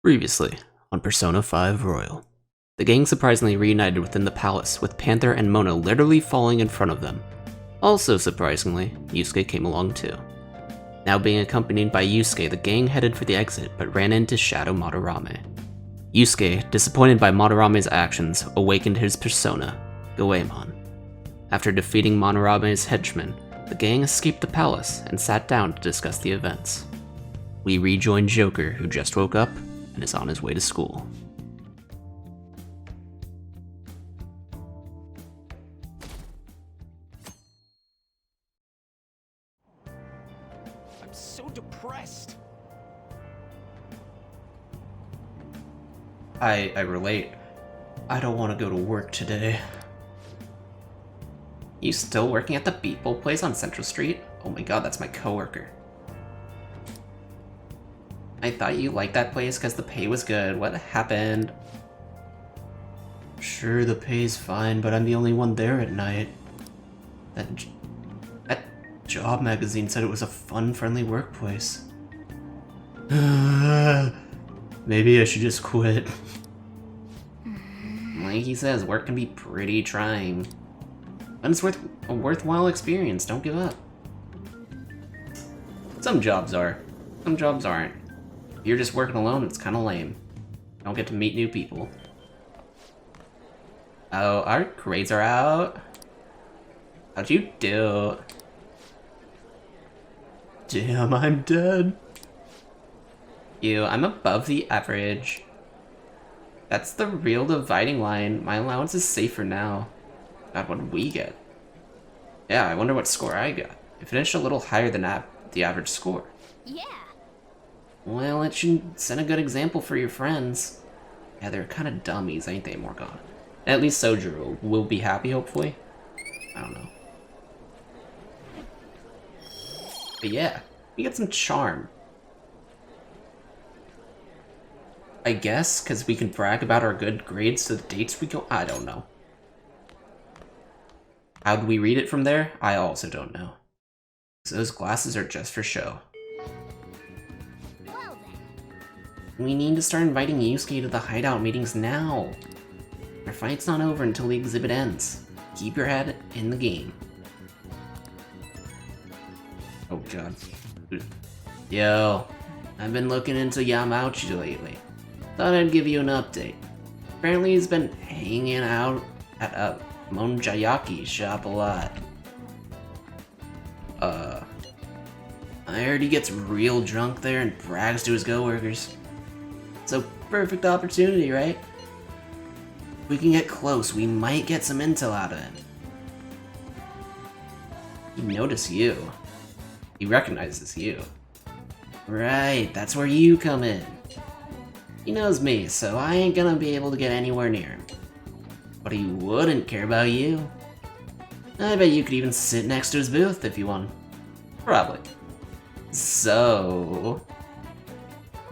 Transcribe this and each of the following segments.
Previously, on Persona 5 Royal. The gang surprisingly reunited within the palace, with Panther and Mona literally falling in front of them. Also surprisingly, Yusuke came along too. Now being accompanied by Yusuke, the gang headed for the exit, but ran into Shadow Madarame. Yusuke, disappointed by Madarame's actions, awakened his persona, Goemon. After defeating Madarame's henchmen, the gang escaped the palace and sat down to discuss the events. We rejoin Joker, who just woke up and is on his way to school. I'm so depressed. I relate. I don't want to go to work today. You still working at the Beat Bowl place on Central Street? Oh my god, that's my coworker. I thought you liked that place because the pay was good. What happened? Sure, the pay's fine, but I'm the only one there at night. That job magazine said it was a fun, friendly workplace. Maybe I should just quit. Like he says, work can be pretty trying. But it's a worthwhile experience, don't give up. Some jobs are. Some jobs aren't. If you're just working alone, it's kinda lame. You don't get to meet new people. Oh, our grades are out. How'd you do? Damn, I'm dead. I'm above the average. That's the real dividing line. My allowance is safe for now. God, what did we get? Yeah, I wonder what score I got. I finished a little higher than the average score. Yeah. Well, it should set a good example for your friends. Yeah, they're kind of dummies, ain't they, Morgana? At least Sojiro will be happy, hopefully. I don't know. But yeah, we get some charm. I guess, because we can brag about our good grades to the dates we go. I don't know. How'd we read it from there? I also don't know. So those glasses are just for show. Well then. We need to start inviting Yusuke to the hideout meetings now. Our fight's not over until the exhibit ends. Keep your head in the game. Oh god. Yo, I've been looking into Yamauchi lately. Thought I'd give you an update. Apparently he's been hanging out at a Monjayaki shop a lot. I heard he gets real drunk there and brags to his coworkers. So perfect opportunity, right? If we can get close, we might get some intel out of him. He noticed you. He recognizes you. Right, that's where you come in. He knows me, so I ain't gonna be able to get anywhere near him. But he wouldn't care about you. I bet you could even sit next to his booth if you want. Probably. So...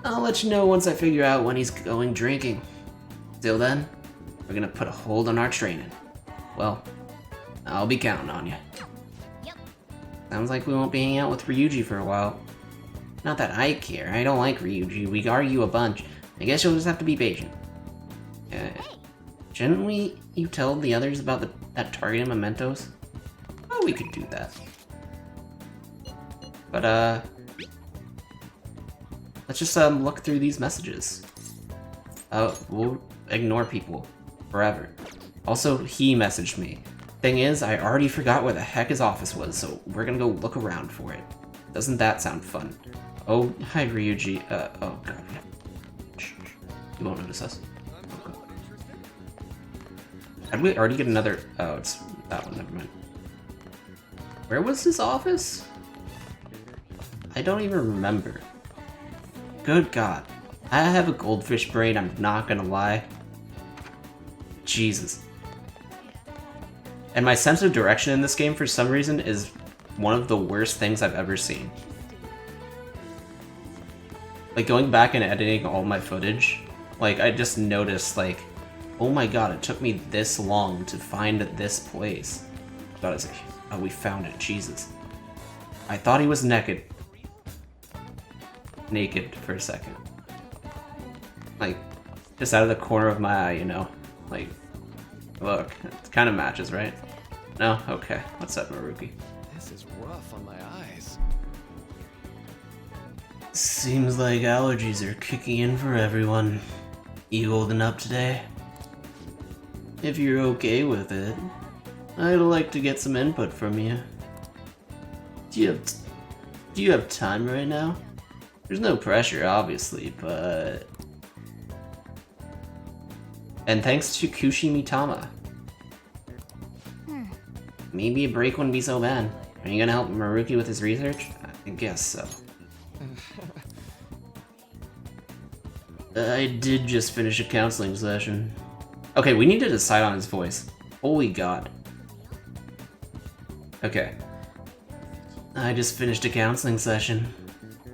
I'll let you know once I figure out when he's going drinking. Till then, we're gonna put a hold on our training. Well, I'll be counting on you. Yep. Sounds like we won't be hanging out with Ryuji for a while. Not that I care, I don't like Ryuji, we argue a bunch. I guess you'll just have to be patient. Shouldn't you tell the others about that target and mementos? Oh, we could do that. But, let's just, look through these messages. We'll ignore people forever. Also, he messaged me. Thing is, I already forgot where the heck his office was, so we're gonna go look around for it. Doesn't that sound fun? Oh, hi Ryuji. Oh god. Shh. You won't notice us. Oh, god. Had we already get another... Oh, it's that one, never mind. Where was his office? I don't even remember. Good god. I have a goldfish brain, I'm not gonna lie. Jesus. And my sense of direction in this game, for some reason, is one of the worst things I've ever seen. Like, going back and editing all my footage, like, I just noticed, like, oh my god, it took me this long to find this place. God, it's like, oh, we found it, Jesus. I thought he was naked for a second. Like, just out of the corner of my eye, you know? Like, look, it kind of matches, right? No? Okay. What's up, Maruki? This is rough on my eyes. Seems like allergies are kicking in for everyone. You holding up today? If you're okay with it, I'd like to get some input from you. Do you have time right now? There's no pressure, obviously, but... And thanks to Kushimitama. Maybe a break wouldn't be so bad. Are you gonna help Maruki with his research? I guess so. I did just finish a counseling session. Okay, we need to decide on his voice. Holy god. Okay. I just finished a counseling session.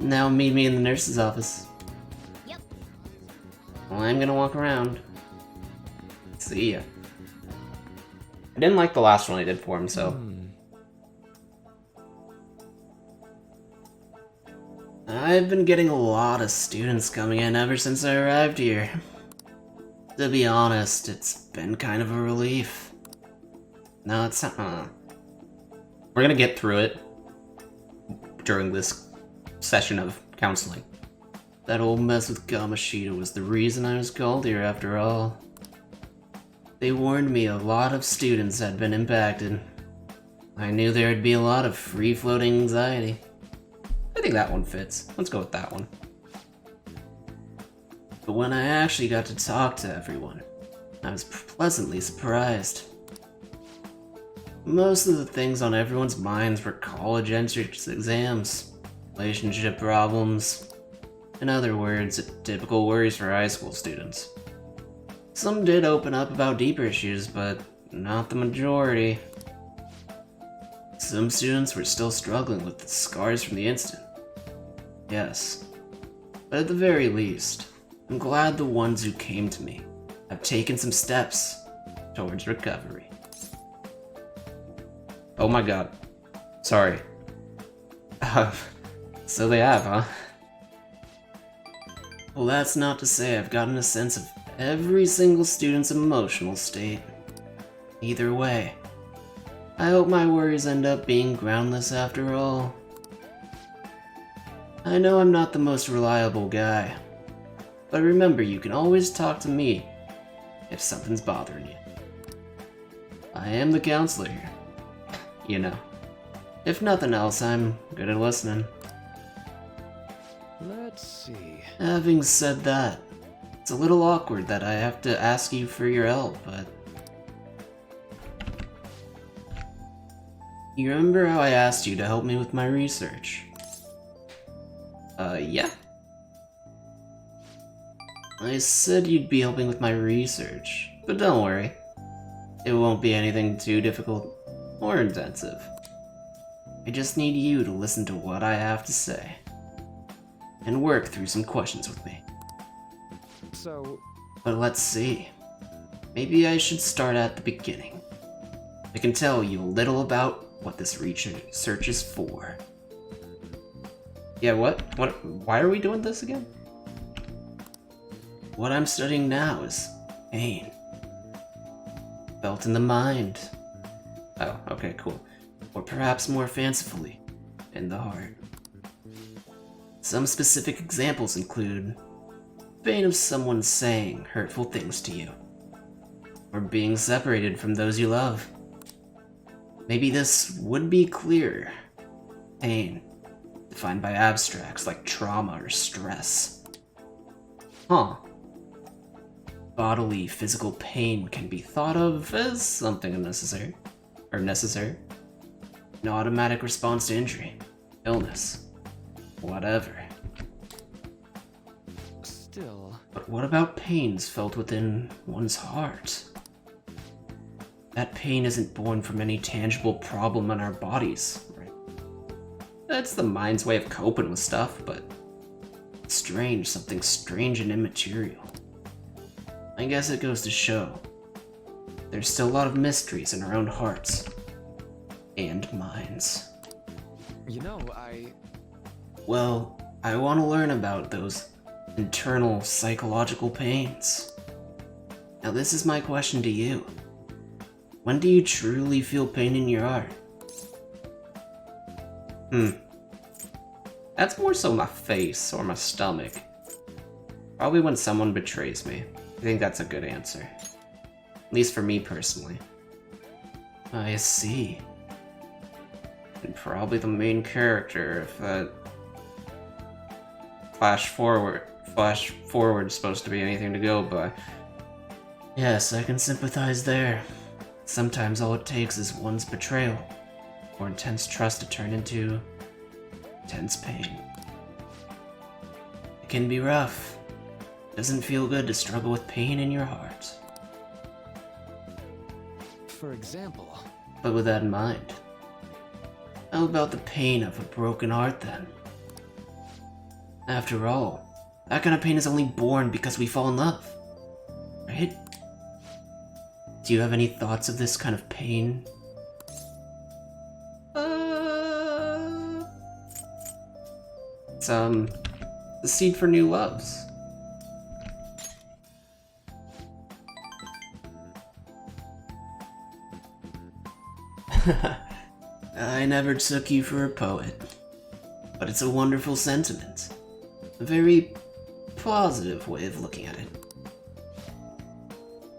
Now meet me in the nurse's office. Yep. Well, I'm gonna walk around. See ya. I didn't like the last one I did for him, so... I've been getting a lot of students coming in ever since I arrived here. To be honest, it's been kind of a relief. No, it's not. We're gonna get through it during this session of counseling. That old mess with Gamashita was the reason I was called here after all. They warned me a lot of students had been impacted. I knew there'd be a lot of free-floating anxiety. I think that one fits. Let's go with that one. But when I actually got to talk to everyone, I was pleasantly surprised. Most of the things on everyone's minds were college entrance exams, relationship problems, in other words, typical worries for high school students. Some did open up about deeper issues, but not the majority. Some students were still struggling with the scars from the incident. Yes. But at the very least, I'm glad the ones who came to me have taken some steps towards recovery. Oh my god. Sorry. So they have, huh? Well, that's not to say I've gotten a sense of every single student's emotional state. Either way, I hope my worries end up being groundless after all. I know I'm not the most reliable guy, but remember you can always talk to me if something's bothering you. I am the counselor here, you know. If nothing else, I'm good at listening. Let's see. Having said that, it's a little awkward that I have to ask you for your help, but... You remember how I asked you to help me with my research? Yeah. I said you'd be helping with my research, but don't worry. It won't be anything too difficult or intensive. I just need you to listen to what I have to say and work through some questions with me. So, But let's see. Maybe I should start at the beginning. I can tell you a little about what this research is for. Yeah, what? Why are we doing this again? What I'm studying now is pain. Felt in the mind. Oh, okay, cool. Or perhaps more fancifully, in the heart. Some specific examples include pain of someone saying hurtful things to you, or being separated from those you love. Maybe this would be clearer. Pain, defined by abstracts like trauma or stress. Huh. Bodily, physical pain can be thought of as something unnecessary, or necessary. An automatic response to injury, illness, whatever. still... But what about pains felt within one's heart? That pain isn't born from any tangible problem in our bodies, right? That's the mind's way of coping with stuff, but strange, something strange and immaterial. I guess it goes to show there's still a lot of mysteries in our own hearts and minds. You know, Well, I want to learn about those internal psychological pains. Now this is my question to you. When do you truly feel pain in your heart? That's more so my face or my stomach. Probably when someone betrays me. I think that's a good answer. At least for me personally. I see. And probably the main character if that flash forward is supposed to be anything to go by. Yes, I can sympathize there. Sometimes all it takes is one's betrayal, or intense trust to turn into intense pain. It can be rough. It doesn't feel good to struggle with pain in your heart. For example. But with that in mind, how about the pain of a broken heart then? After all, that kind of pain is only born because we fall in love, right? Do you have any thoughts of this kind of pain? It's, the seed for new loves. I never took you for a poet, but it's a wonderful sentiment. A very positive way of looking at it.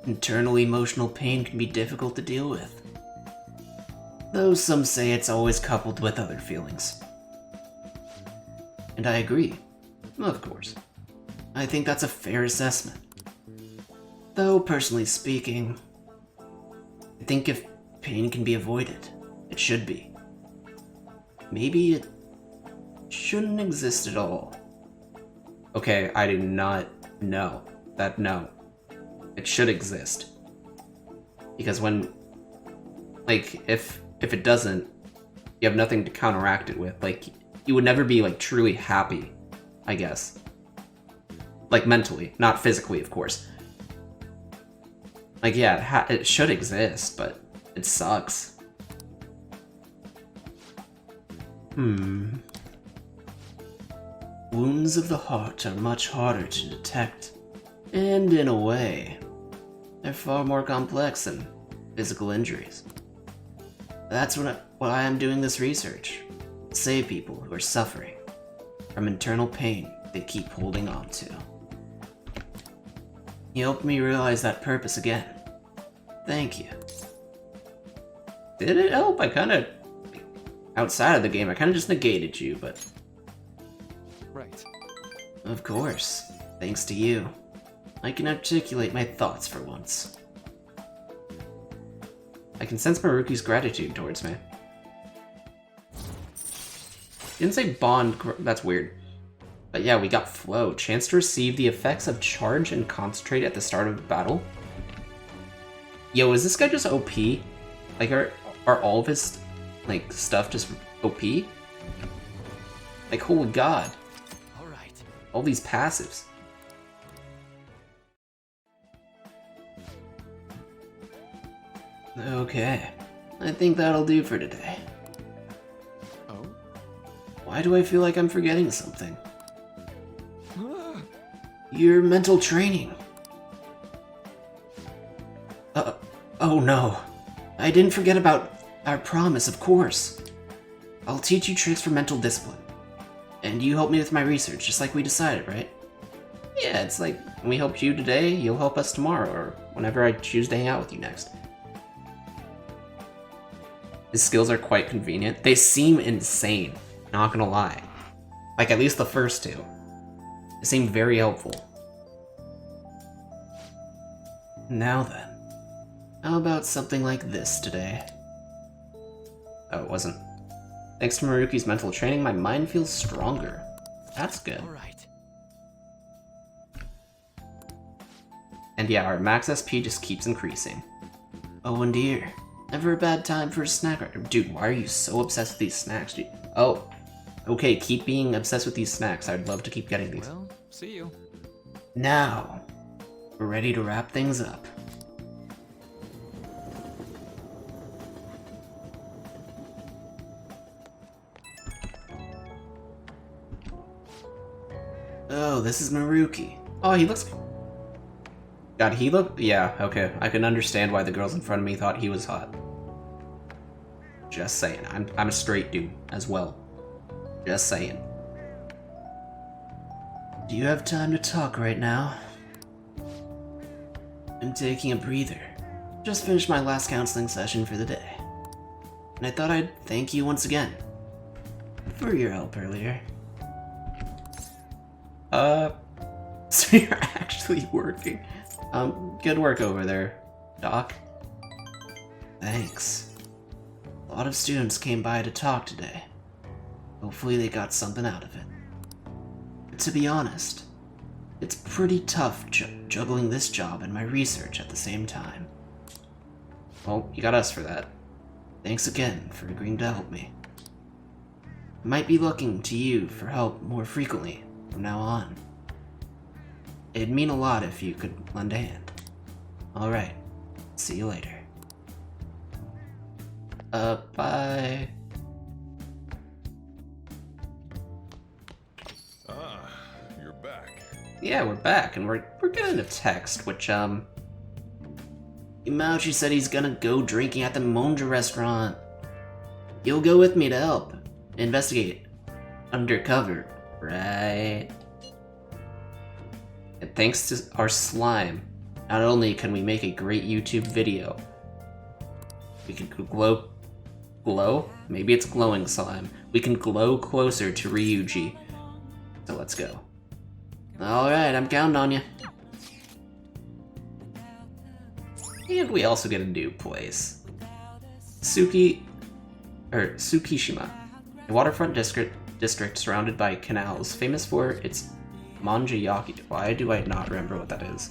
Internal emotional pain can be difficult to deal with, though some say it's always coupled with other feelings. And I agree, of course. I think that's a fair assessment. Though, personally speaking, I think if pain can be avoided, it should be. Maybe it shouldn't exist at all. Okay, I do not know that no. It should exist. Because when, like, if it doesn't, you have nothing to counteract it with. Like, you would never be, like, truly happy, I guess. Like, mentally, not physically, of course. Like, yeah, it should exist, but it sucks. Wounds of the heart are much harder to detect. And in a way, they're far more complex than physical injuries. That's why I am doing this research. Save people who are suffering from internal pain they keep holding on to. You helped me realize that purpose again. Thank you. Did it help? I kind of... Outside of the game, I kind of just negated you, but... Right. Of course. Thanks to you. I can articulate my thoughts for once. I can sense Maruki's gratitude towards me. Didn't say bond, that's weird. But yeah, we got flow. Chance to receive the effects of charge and concentrate at the start of the battle. Yo, is this guy just OP? Like, are all of his, like, stuff just OP? Like, holy god. Alright. All these passives. Okay. I think that'll do for today. Oh? Why do I feel like I'm forgetting something? Your mental training. Oh no. I didn't forget about our promise, of course. I'll teach you tricks for mental discipline. And you help me with my research, just like we decided, right? Yeah, it's like, we helped you today, you'll help us tomorrow, or whenever I choose to hang out with you next. His skills are quite convenient. They seem insane, not gonna lie. Like, at least the first two. They seem very helpful. Now then, how about something like this today? Oh, it wasn't. Thanks to Maruki's mental training, my mind feels stronger. That's good. Alright. And yeah, our max SP just keeps increasing. Oh, and dear. Never a bad time for a snack. Dude, why are you so obsessed with these snacks? Dude? Oh, okay, keep being obsessed with these snacks. I'd love to keep getting these. Well, see you. Now, we're ready to wrap things up. Hello, this is Maruki. Oh, he looks... God, he looked... Yeah, okay. I can understand why the girls in front of me thought he was hot. Just saying. I'm a straight dude as well. Just saying. Do you have time to talk right now? I'm taking a breather. Just finished my last counseling session for the day. And I thought I'd thank you once again for your help earlier. So you're actually working. Good work over there, Doc. Thanks. A lot of students came by to talk today. Hopefully they got something out of it. But to be honest, it's pretty tough juggling this job and my research at the same time. Well, you got us for that. Thanks again for agreeing to help me. I might be looking to you for help more frequently from now on. It'd mean a lot if you could lend a hand. Alright, see you later. Bye. Ah, you're back. Yeah, we're back, and we're getting a text, which, Imauchi said he's gonna go drinking at the Monja restaurant. You'll go with me to help. Investigate. Undercover, right? And thanks to our slime, not only can we make a great YouTube video, we can glow? Maybe it's glowing slime. We can glow closer to Ryuji. So let's go. Alright, I'm counting on you. And we also get a new place. Tsukishima, a waterfront district surrounded by canals, famous for its manjayaki. Why do I not remember what that is?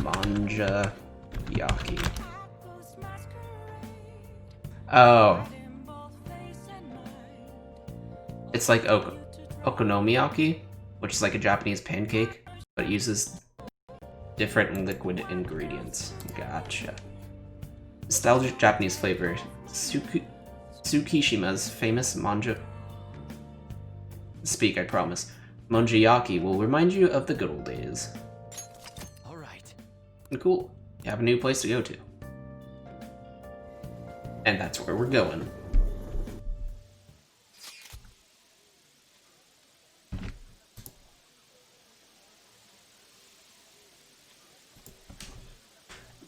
Manjayaki. Oh. It's like okonomiyaki, which is like a Japanese pancake, but it uses different liquid ingredients. Gotcha. Nostalgic Japanese flavor. Tsukishima's famous Speak, I promise. Manjayaki will remind you of the good old days. Alright. Cool. You have a new place to go to. And that's where we're going.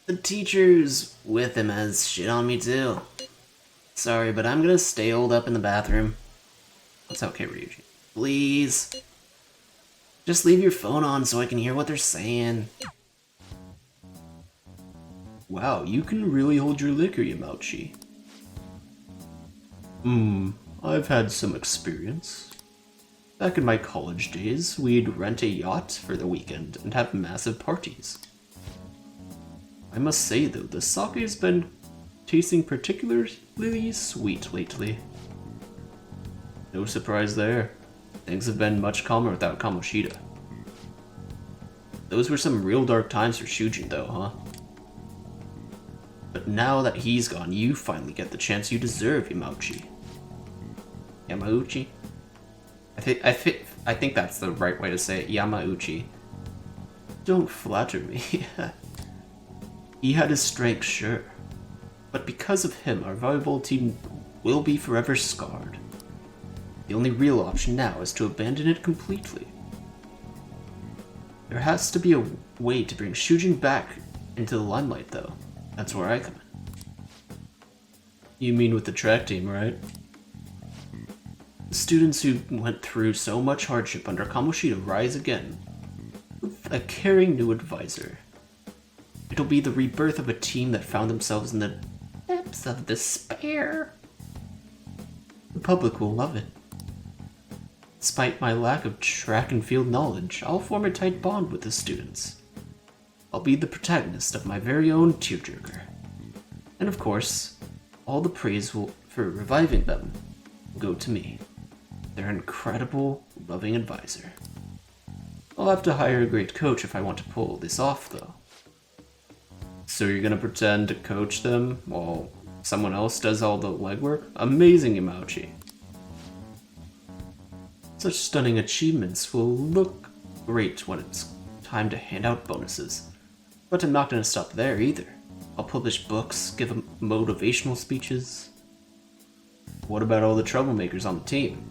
The teacher's with him has shit on me too. Sorry, but I'm gonna stay holed up in the bathroom. That's okay, Ryuji. Please. Just leave your phone on so I can hear what they're saying. Wow, you can really hold your liquor, Yamauchi. I've had some experience. Back in my college days, we'd rent a yacht for the weekend and have massive parties. I must say though, the sake has been tasting particularly sweet lately. No surprise there. Things have been much calmer without Kamoshida. Those were some real dark times for Shujin though, huh? But now that he's gone, you finally get the chance you deserve, Yamauchi. Yamauchi? I think that's the right way to say it, Yamauchi. Don't flatter me. He had his strengths, sure. But because of him, our valuable team will be forever scarred. The only real option now is to abandon it completely. There has to be a way to bring Shujin back into the limelight, though. That's where I come in. You mean with the track team, right? The students who went through so much hardship under Kamoshida rise again with a caring new advisor. It'll be the rebirth of a team that found themselves in the depths of despair. The public will love it. Despite my lack of track and field knowledge, I'll form a tight bond with the students. I'll be the protagonist of my very own tearjerker. And of course, all the praise for reviving them will go to me, their incredible, loving advisor. I'll have to hire a great coach if I want to pull this off, though. So you're gonna pretend to coach them while someone else does all the legwork? Amazing, Yamauchi. Such stunning achievements will look great when it's time to hand out bonuses. But I'm not going to stop there either. I'll publish books, give motivational speeches. What about all the troublemakers on the team?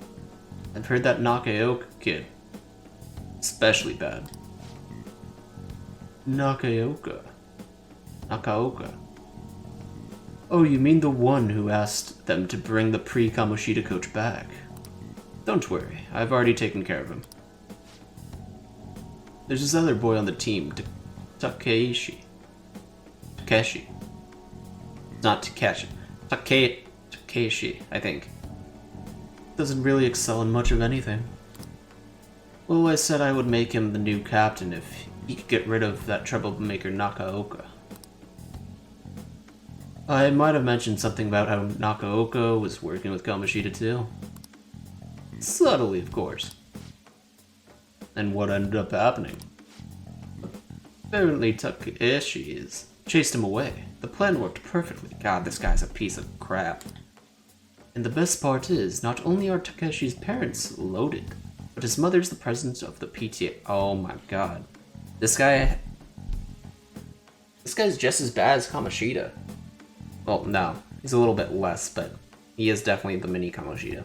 I've heard that Nakaoka kid. Especially bad. Nakaoka. Oh, you mean the one who asked them to bring the pre-Kamoshida coach back? Don't worry, I've already taken care of him. There's this other boy on the team, Takeshi. Not Takeshi. Takeshi, I think. Doesn't really excel in much of anything. Well, I said I would make him the new captain if he could get rid of that troublemaker Nakaoka. I might have mentioned something about how Nakaoka was working with Kamoshida too. Subtly, of course. And what ended up happening? Apparently Takeshi chased him away. The plan worked perfectly. God, this guy's a piece of crap. And the best part is, not only are Takeshi's parents loaded, but his mother's the president of the PTA. Oh my god. This guy's just as bad as Kamoshida. Well, no. He's a little bit less, but he is definitely the mini Kamoshida.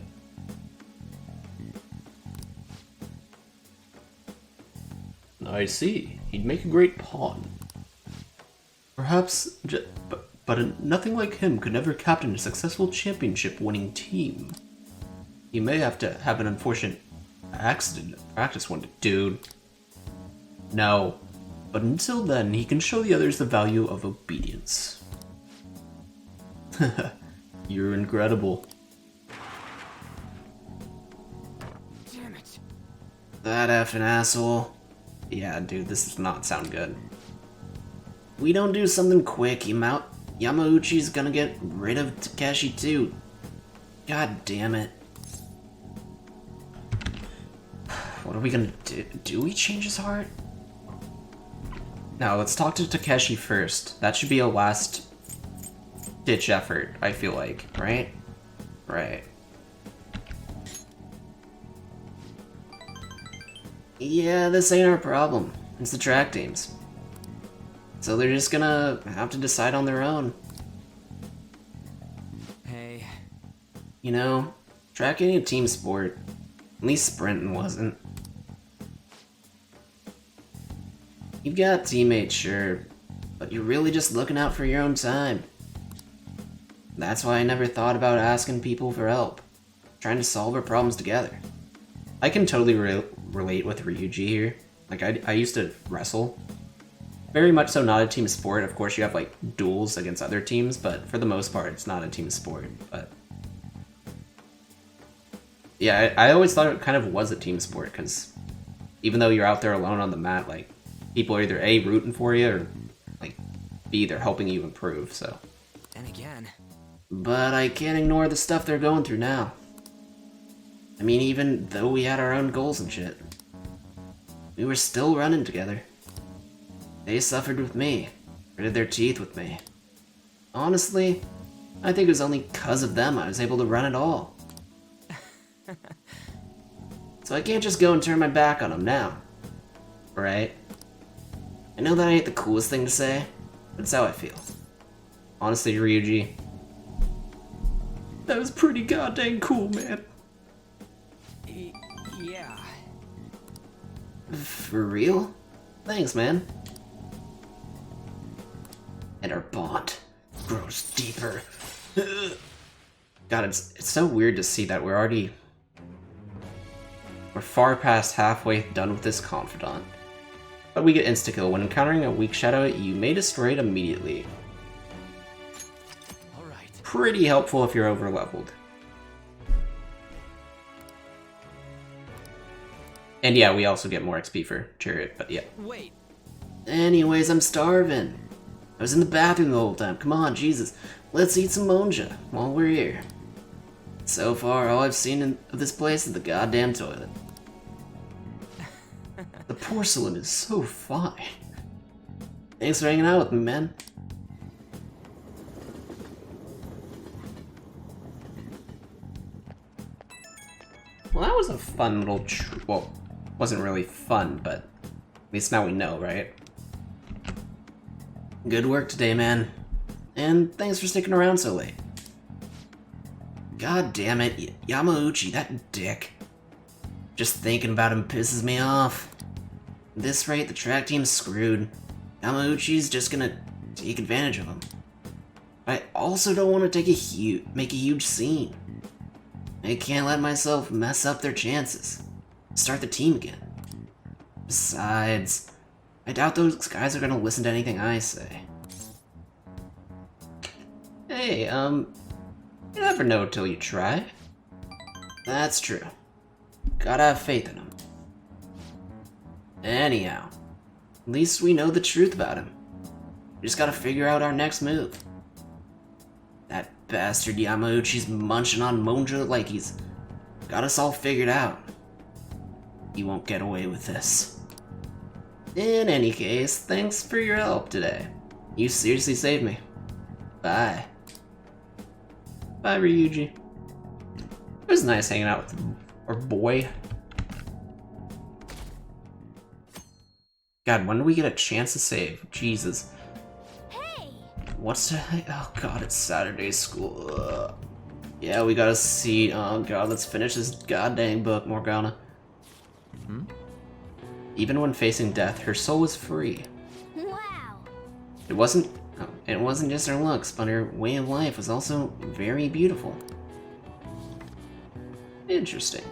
I see. He'd make a great pawn. Perhaps, but nothing like him could ever captain a successful championship-winning team. He may have to have an unfortunate accident in practice one day. Dude. No. But until then, he can show the others the value of obedience. You're incredible. Damn it. That effing asshole. Yeah, dude, this does not sound good. We don't do something quick, Yamauchi's gonna get rid of Takeshi too. God damn it. What are we gonna do? Do we change his heart? No, let's talk to Takeshi first. That should be a last ditch effort, I feel like, right? Right. Yeah, this ain't our problem. It's the track teams. So they're just gonna have to decide on their own. Hey. You know, track ain't a team sport. At least sprinting wasn't. You've got teammates, sure, but you're really just looking out for your own time. That's why I never thought about asking people for help. Trying to solve our problems together. I can totally relate with Ryuji here. Like, I used to wrestle. Very much so not a team sport. Of course, you have, like, duels against other teams, but for the most part, it's not a team sport. But yeah, I always thought it kind of was a team sport, because even though you're out there alone on the mat, like, people are either A, rooting for you, or, like, B, they're helping you improve, so. And again. But I can't ignore the stuff they're going through now. I mean, even though we had our own goals and shit, we were still running together. They suffered with me, gritted their teeth with me. Honestly, I think it was only 'cause of them I was able to run at all. So I can't just go and turn my back on them now. Right? I know that ain't the coolest thing to say, but it's how I feel. Honestly, Ryuji, that was pretty goddamn cool, man. Yeah. For real? Thanks, man. And our bond grows deeper. God, it's so weird to see that we're far past halfway done with this confidant. But we get insta-kill. When encountering a weak shadow, you may destroy it immediately. Alright. Pretty helpful if you're over-leveled. And yeah, we also get more XP for Chariot, but yeah. Wait. Anyways, I'm starving. I was in the bathroom the whole time. Come on, Jesus. Let's eat some monja while we're here. So far, all I've seen of this place is the goddamn toilet. The porcelain is so fine. Thanks for hanging out with me, man. Well, that was a fun little well, wasn't really fun, but at least now we know, right? Good work today, man. And thanks for sticking around so late. God damn it, Yamauchi, that dick. Just thinking about him pisses me off. At this rate, the track team's screwed. Yamauchi's just gonna take advantage of him. But I also don't want to make a huge scene. I can't let myself mess up their chances. Start the team again. Besides, I doubt those guys are gonna listen to anything I say. Hey, you never know till you try. That's true. Gotta have faith in him. Anyhow, at least we know the truth about him. We just gotta figure out our next move. That bastard Yamauchi's munching on Monja like he's got us all figured out. He won't get away with this. In any case, thanks for your help today. You seriously saved me. Bye. Bye, Ryuji. It was nice hanging out with our boy. God, when do we get a chance to save? Jesus. Hey! What's today? Oh god, it's Saturday school. Ugh. Yeah, we gotta see. Oh god, let's finish this goddamn book, Morgana. Even when facing death, her soul was free. Wow! It wasn't just her looks, but her way of life was also very beautiful. Interesting.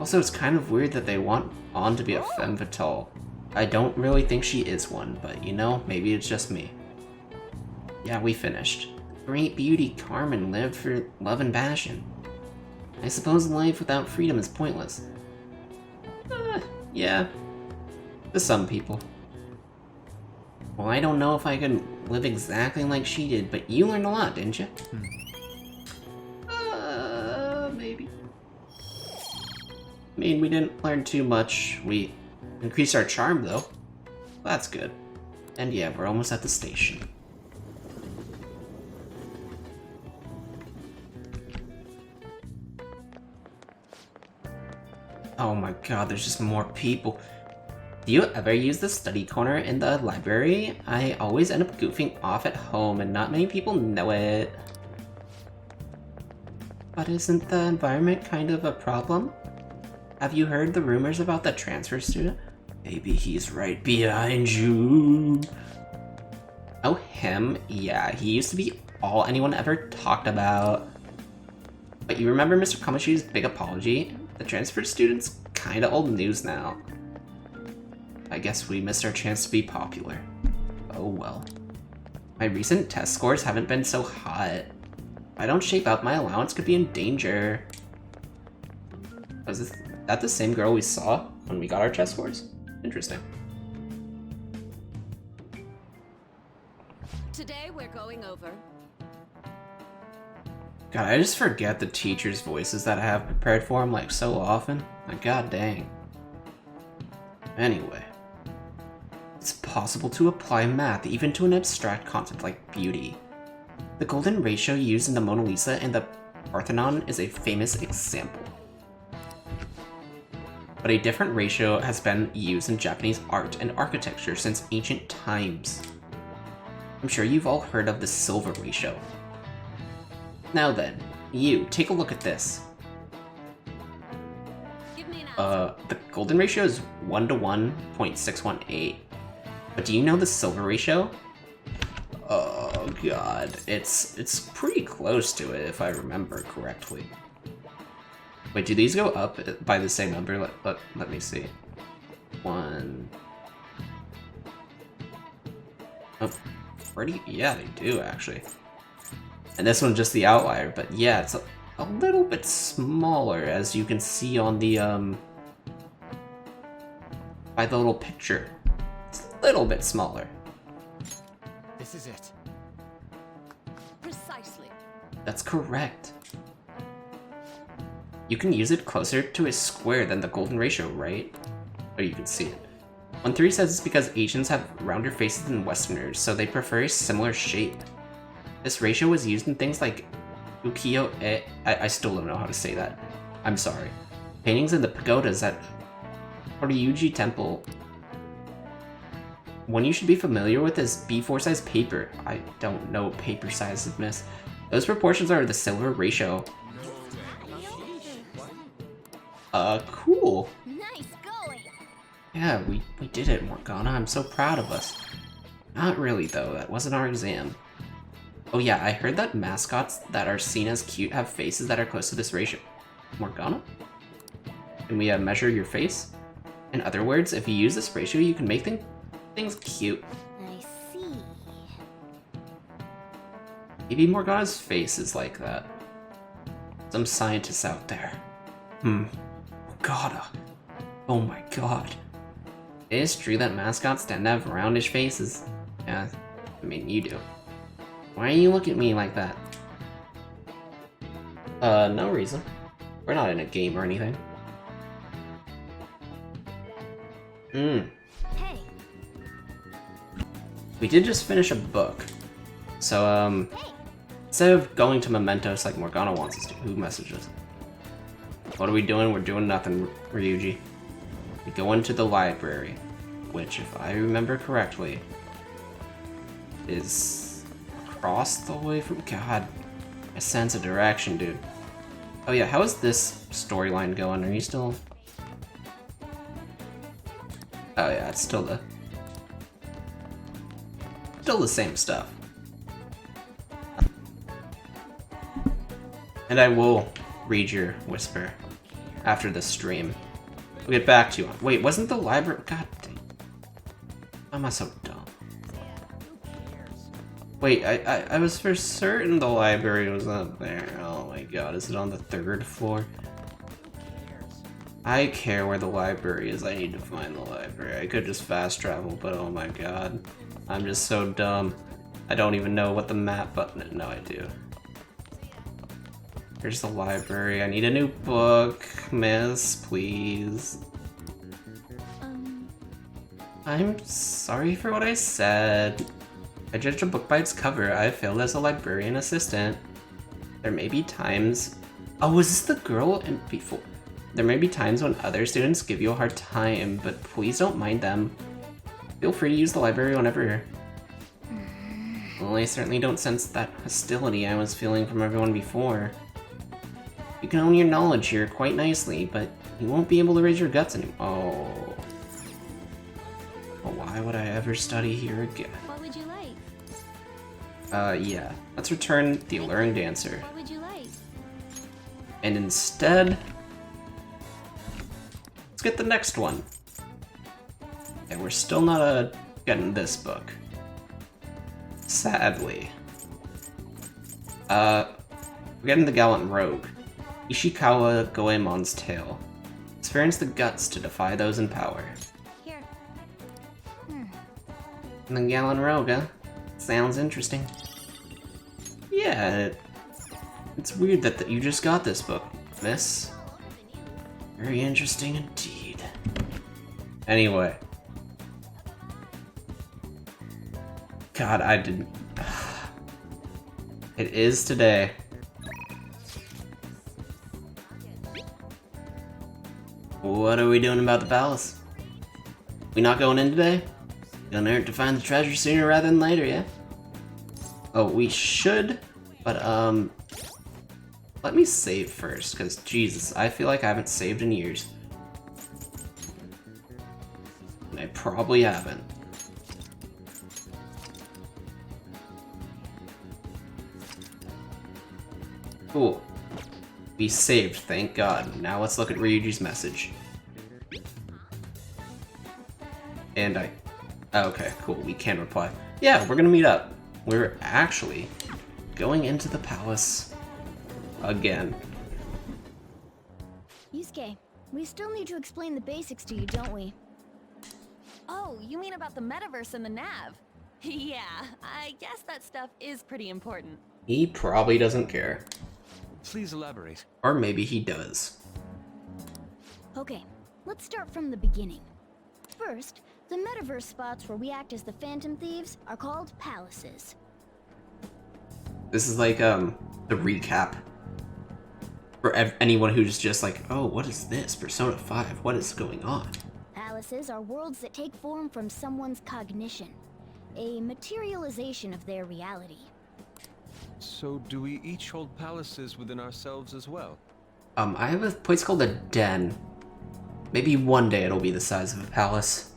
Also, it's kind of weird that they want On to be a femme fatale. I don't really think she is one, but you know, maybe it's just me. Yeah, we finished. Great beauty Carmen lived for love and passion. I suppose life without freedom is pointless. Yeah. To some people. Well, I don't know if I could live exactly like she did, but you learned a lot, didn't you? Maybe. I mean, we didn't learn too much. We increased our charm, though. That's good. And yeah, we're almost at the station. Oh my god, there's just more people. Do you ever use the study corner in the library? I always end up goofing off at home and not many people know it. But isn't the environment kind of a problem? Have you heard the rumors about the transfer student? Maybe he's right behind you. Oh, him? Yeah, he used to be all anyone ever talked about. But you remember Mr. Kamoshi's big apology? The transfer student's kinda old news now. I guess we missed our chance to be popular. Oh well. My recent test scores haven't been so hot. If I don't shape up, my allowance could be in danger. Was that the same girl we saw when we got our test scores? Interesting. Today we're going over. God, I just forget the teachers' voices that I have prepared for them like so often. Like, god dang. Anyway. It's possible to apply math even to an abstract concept like beauty. The golden ratio used in the Mona Lisa and the Parthenon is a famous example. But a different ratio has been used in Japanese art and architecture since ancient times. I'm sure you've all heard of the silver ratio. Now then, you, take a look at this. Give me an answer. The golden ratio is 1 to 1.618. But do you know the silver ratio? Oh god, it's pretty close to it if I remember correctly. Wait, do these go up by the same number? Let me see. 1. Oh, pretty, yeah, they do actually. And this one's just the outlier, but yeah, it's a little bit smaller, as you can see on the, by the little picture. It's a little bit smaller. This is it. Precisely. That's correct. You can use it closer to a square than the golden ratio, right? Oh, you can see it. One theory says it's because Asians have rounder faces than Westerners, so they prefer a similar shape. This ratio was used in things like ukiyo-e, I still don't know how to say that. I'm sorry. Paintings in the pagodas at Horyuji Temple. One you should be familiar with is B4 size paper. I don't know paper sizedness. Those proportions are the silver ratio. Cool. Nice going. Yeah, we did it, Morgana. I'm so proud of us. Not really, though. That wasn't our exam. Oh yeah, I heard that mascots that are seen as cute have faces that are close to this ratio. Morgana? Can we measure your face? In other words, if you use this ratio, you can make things cute. I see. Maybe Morgana's face is like that. Some scientists out there. Morgana. Oh my god. It is true that mascots tend to have roundish faces. Yeah, I mean, you do. Why do you look at me like that? No reason. We're not in a game or anything. Hey. We did just finish a book. So, instead of going to Mementos like Morgana wants us to, who messaged us? What are we doing? We're doing nothing, Ryuji. We go into the library, which, if I remember correctly, is across the way from... God, I sense a direction, dude. Oh yeah, how is this storyline going? Are you still... Oh yeah, it's still the same stuff. And I will read your whisper after the stream. We'll get back to you on... Wait, wasn't the library... God dang. Why am I so dumb? Wait, I was for certain the library was up there. Oh my god, is it on the 3rd floor? I care where the library is. I need to find the library. I could just fast travel, but oh my god. I'm just so dumb. I don't even know what the map button is. No, I do. Here's the library. I need a new book, miss, please. I'm sorry for what I said. I judged a book by its cover. I failed as a librarian assistant. There may be times... Oh, was this the girl in before? There may be times when other students give you a hard time, but please don't mind them. Feel free to use the library whenever. Well, I certainly don't sense that hostility I was feeling from everyone before. You can own your knowledge here quite nicely, but you won't be able to raise your guts anymore. Oh. Well, why would I ever study here again? What would you like? Yeah. Let's return the alluring dancer. What would you like? And instead... let's get the next one. And we're still not getting this book. Sadly. We're getting the Gallant Rogue. Ishikawa Goemon's tale. Experience the guts to defy those in power. Here. And the Gallant Rogue, huh? Sounds interesting. Yeah, it's weird that you just got this book, miss. Very interesting indeed. Anyway. God, I didn't... It is today. What are we doing about the palace? We not going in today? Gonna hurt to find the treasure sooner rather than later, yeah? Oh, we should, but let me save first, because Jesus, I feel like I haven't saved in years. And I probably haven't. Cool. We saved, thank God. Now let's look at Ryuji's message. And okay, cool, we can reply. Yeah, we're gonna meet up. We're actually going into the palace again. Yusuke, we still need to explain the basics to you, don't we? Oh, you mean about the metaverse and the nav? Yeah, I guess that stuff is pretty important. He probably doesn't care. Please elaborate. Or maybe he does. Okay, let's start from the beginning. First, the metaverse spots where we act as the Phantom Thieves are called palaces. This is like, the recap. For anyone who's just like, oh, what is this? Persona 5, what is going on? Palaces are worlds that take form from someone's cognition, a materialization of their reality. So do we each hold palaces within ourselves as well? I have a place called a den. Maybe one day it'll be the size of a palace.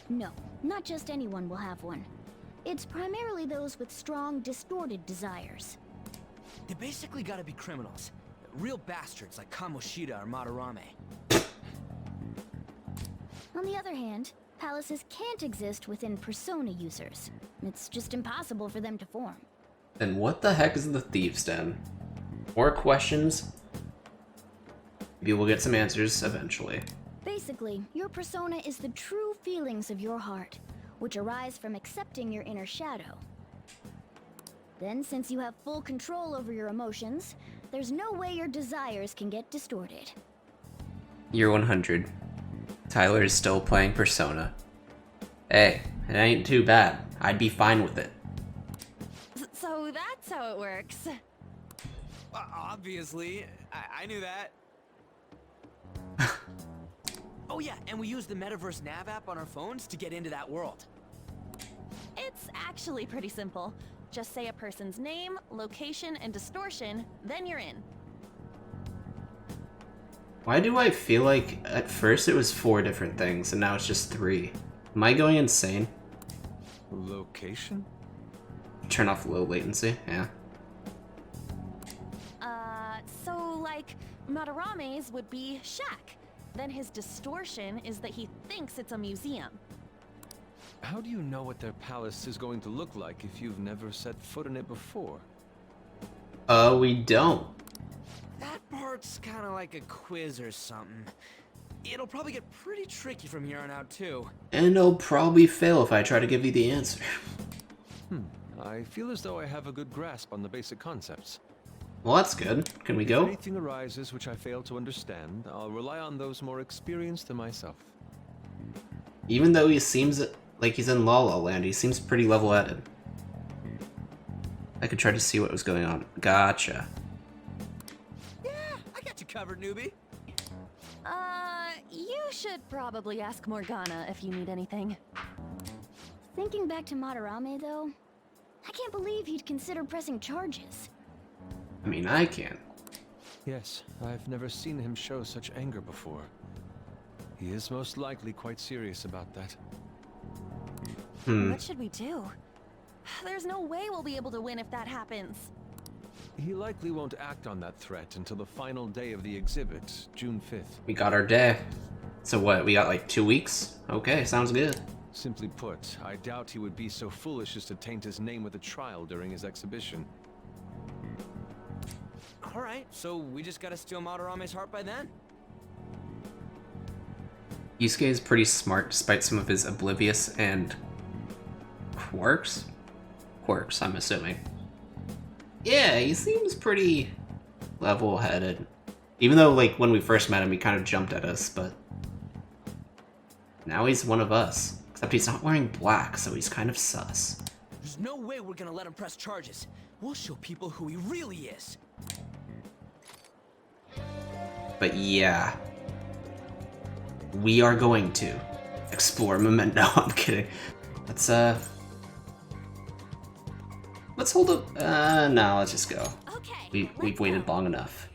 No, not just anyone will have one. It's primarily those with strong, distorted desires. They basically gotta be criminals. Real bastards like Kamoshida or Madarame. On the other hand, palaces can't exist within Persona users. It's just impossible for them to form. Then what the heck is the Thieves' Den? More questions? Maybe we'll get some answers eventually. Basically, your persona is the true feelings of your heart, which arise from accepting your inner shadow. Then, since you have full control over your emotions, there's no way your desires can get distorted. Year 100. Tyler is still playing Persona. Hey, it ain't too bad. I'd be fine with it. So that's how it works. Obviously, I knew that. Oh yeah, and we use the Metaverse Nav app on our phones to get into that world. It's actually pretty simple. Just say a person's name, location, and distortion, then you're in. Why do I feel like at first it was 4 different things and now it's just 3? Am I going insane? Location? Turn off low latency, yeah. So like, Madarame's would be shack. Then his distortion is that he thinks it's a museum. How do you know what their palace is going to look like if you've never set foot in it before? We don't. That part's kind of like a quiz or something. It'll probably get pretty tricky from here on out, too. And I'll probably fail if I try to give you the answer. I feel as though I have a good grasp on the basic concepts. Well, that's good. Can we If go? anything arises which I fail to understand, I'll rely on those more experienced than myself. Even though he seems like he's in La La Land, he seems pretty level-headed. I could try to see what was going on. Gotcha. Yeah, I got you covered, newbie. You should probably ask Morgana if you need anything. Thinking back to Madarame, though, I can't believe he'd consider pressing charges. I mean, I can. Yes, I've never seen him show such anger before. He is most likely quite serious about that. What should we do? There's no way we'll be able to win if that happens. He likely won't act on that threat until the final day of the exhibit, June 5th. We got our day. So what, we got like 2 weeks? Okay, sounds good. Simply put, I doubt he would be so foolish as to taint his name with a trial during his exhibition. Alright, so we just gotta steal Madarame's heart by then? Yusuke is pretty smart despite some of his oblivious and quirks? Quirks, I'm assuming. Yeah, he seems pretty level-headed. Even though, like, when we first met him, he kind of jumped at us, but now he's one of us. Except he's not wearing black, so he's kind of sus. There's no way we're gonna let him press charges. We'll show people who he really is. But yeah. We are going to explore Memento. I'm kidding. Let's hold up. No, let's just go. Okay. We've waited long enough.